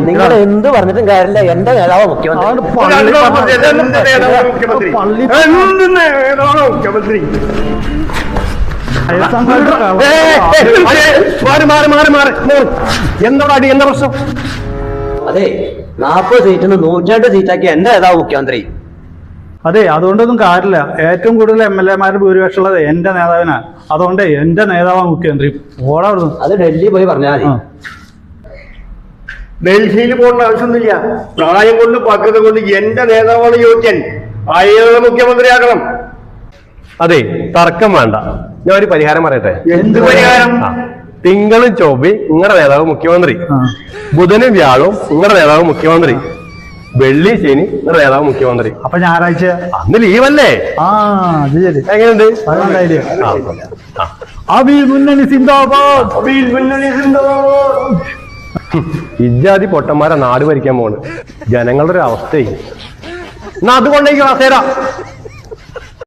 നിങ്ങൾ എന്ത് പറഞ്ഞിട്ടും കാര്യമില്ല. എന്റെ നേതാവ് മുഖ്യമന്ത്രി. എന്താ പ്രശ്നം? അതെ, 40 സീറ്റിൽ നിന്ന് 102 സീറ്റാക്കി എന്റെ നേതാവ് മുഖ്യമന്ത്രി. അതെ, അതുകൊണ്ടൊന്നും കാര്യമില്ല. ഏറ്റവും കൂടുതൽ MLA-മാരുടെ ഭൂരിപക്ഷം ഉള്ളത് എന്റെ നേതാവിനാണ്. അതുകൊണ്ട് എന്റെ നേതാവാണ് മുഖ്യമന്ത്രി. ഓടാവുന്നു. അത് ഡൽഹി പോയി പറഞ്ഞാൽ മതി. ഡൽഹിയിൽ പോകേണ്ട ആവശ്യമൊന്നുമില്ല. പ്രായം കൊണ്ട് പക്വത കൊണ്ട് എന്റെ നേതാവാണ് യോഗ്യൻ. അയാളെ മുഖ്യമന്ത്രിയാക്കണം. അതെ, തർക്കം വേണ്ട. ഞാൻ ഒരു പരിഹാരം പറയട്ടെ. എന്ത് പരിഹാരം? തിങ്കളും ചൊവ്വയും നിങ്ങളുടെ നേതാവ് മുഖ്യമന്ത്രി, ബുധനും വ്യാഴവും നിങ്ങളുടെ നേതാവ് മുഖ്യമന്ത്രി, വെള്ളി ശനി നിങ്ങളുടെ നേതാവ് മുഖ്യമന്ത്രി. അപ്പൊ ഞായറാഴ്ച അന്ന് ലീവല്ലേ? അത് ശരി. എങ്ങനെയുണ്ട്? മുന്നണി സിന്ദാബാദ്. ഇജാതി പൊട്ടന്മാരെ നാട് ഭരിക്കാൻ പോണ്. ജനങ്ങളുടെ ഒരു അവസ്ഥയും. എന്നാ അതുകൊണ്ടേക്ക് വാസേരാ